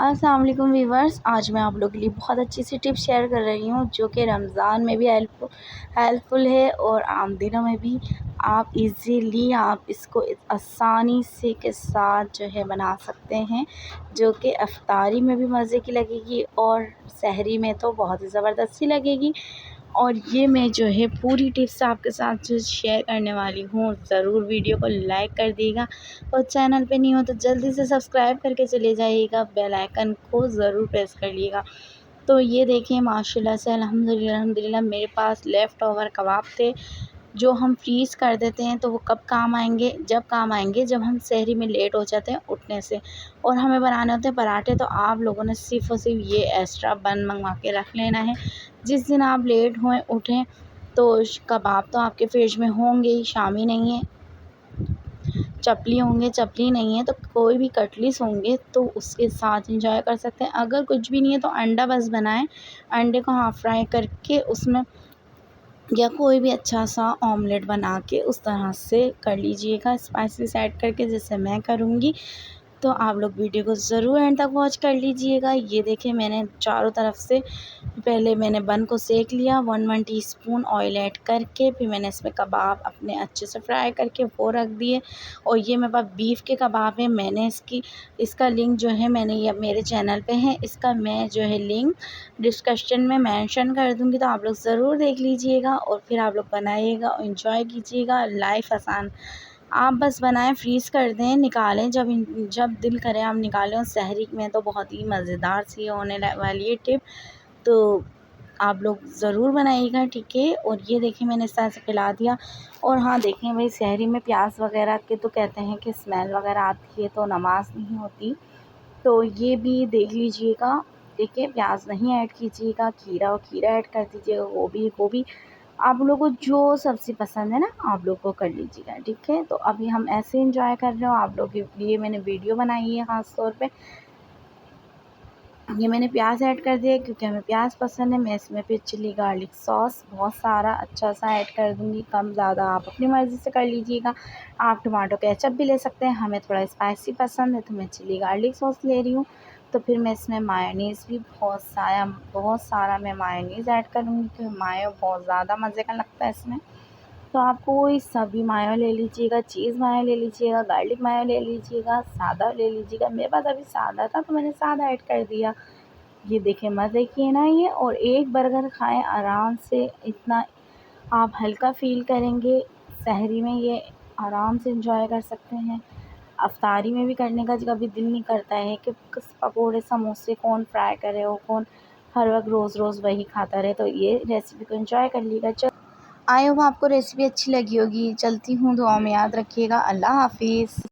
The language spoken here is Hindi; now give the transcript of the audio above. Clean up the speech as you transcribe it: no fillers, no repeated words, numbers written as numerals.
अस्सलाम वालेकुम वीवर्स, आज मैं आप लोगों के लिए बहुत अच्छी सी टिप शेयर कर रही हूँ जो कि रमज़ान में भी हेल्पफुल है और आम दिनों में भी आप इजीली आप इसको आसानी से के साथ जो है बना सकते हैं, जो कि इफ्तारी में भी मज़े की लगेगी और सहरी में तो बहुत ही ज़बरदस्ती लगेगी। और ये मैं जो है पूरी टिप्स आपके साथ जो शेयर करने वाली हूँ, ज़रूर वीडियो को लाइक कर दिएगा और चैनल पे नहीं हो तो जल्दी से सब्सक्राइब करके चले जाइएगा, बेल आइकन को ज़रूर प्रेस कर लिएगा। तो ये देखें माशाल्लाह से अल्हम्दुलिल्लाह मेरे पास लेफ़्ट ओवर कबाब थे जो हम फ्रीज़ कर देते हैं, तो वो कब काम आएंगे? जब काम आएंगे जब हम सहरी में लेट हो जाते हैं उठने से और हमें बनाने होते हैं पराठे। तो आप लोगों ने सिर्फ़ और सिर्फ ये एक्स्ट्रा बन मंगवा के रख लेना है। जिस दिन आप लेट हुए उठें तो कबाब तो आपके फ्रिज में होंगे ही, शामी नहीं है, चपली होंगे, चपली नहीं है तो कोई भी कटलिस होंगे तो उसके साथ इंजॉय कर सकते हैं। अगर कुछ भी नहीं है तो अंडा बस बनाएं, अंडे को हाफ़ फ्राई करके उसमें या कोई भी अच्छा सा ऑमलेट बना के उस तरह से कर लीजिएगा, स्पाइसेस ऐड करके जैसे मैं करूँगी। तो आप लोग वीडियो को ज़रूर एंड तक वॉच कर लीजिएगा। ये देखिए मैंने चारों तरफ से पहले मैंने बन को सेक लिया, 1 टीस्पून ऑयल ऐड करके, फिर मैंने इसमें कबाब अपने अच्छे से फ्राई करके वो रख दिए। और ये मेरे पास बीफ के कबाब है, मैंने इसका लिंक जो है मैंने ये मेरे चैनल पे है, इसका मैं जो है लिंक डिस्क्रिप्शन में मेंशन कर दूँगी, तो आप लोग ज़रूर देख लीजिएगा और फिर आप लोग बनाइएगा और इन्जॉय कीजिएगा। लाइफ आसान, आप बस बनाएं, फ्रीज़ कर दें, निकालें जब दिल करे आप निकालें। और सहरी में तो बहुत ही मज़ेदार सी होने वाली है टिप, तो आप लोग ज़रूर बनाइएगा, ठीक है। और ये देखिए मैंने इस तरह से फैला दिया। और हाँ देखें भाई, सहरी में प्याज वगैरह के तो कहते हैं कि स्मेल वगैरह आती है तो नमाज नहीं होती, तो ये भी देख लीजिएगा, ठीक है। प्याज नहीं ऐड कीजिएगा, खीरा ऐड कर दीजिएगा, गोभी आप लोगों को जो सब्ज़ी पसंद है ना आप लोग को कर लीजिएगा, ठीक है। तो अभी हम ऐसे एंजॉय कर रहे हो, आप लोगों के लिए मैंने वीडियो बनाई है ख़ास तौर पे। ये मैंने प्याज ऐड कर दिया क्योंकि हमें प्याज पसंद है। मैं इसमें फिर चिली गार्लिक सॉस बहुत सारा अच्छा सा ऐड कर दूँगी, कम ज़्यादा आप अपनी मर्ज़ी से कर लीजिएगा। आप टमाटो केचप भी ले सकते हैं, हमें थोड़ा स्पाइसी पसंद है तो मैं चिली गार्लिक सॉस ले रही हूँ। तो फिर मैं इसमें मायोनीज़ भी बहुत सारा मैं मायोनीज़ ऐड करूँगी क्योंकि मायो बहुत ज़्यादा मज़े का लगता है इसमें। तो आप कोई सा भी मायो ले लीजिएगा, चीज़ मायो ले लीजिएगा, गार्लिक मायो ले लीजिएगा, सादा ले लीजिएगा। मेरे पास अभी सादा था तो मैंने सादा ऐड कर दिया। ये देखें मज़े किए ना ये। और एक बर्गर खाएं आराम से, इतना आप हल्का फ़ील करेंगे। सहरी में ये आराम से एंजॉय कर सकते हैं, अफ्तारी में भी करने का कभी दिल नहीं करता है कि पकोड़े समोसे कौन फ्राई करे और कौन हर वक्त रोज़ रोज़ वही खाता रहे। तो ये रेसिपी को एंजॉय कर लीजिएगा। आई होप आपको रेसिपी अच्छी लगी होगी। चलती हूँ, दुआ में याद रखिएगा। अल्लाह हाफिज़।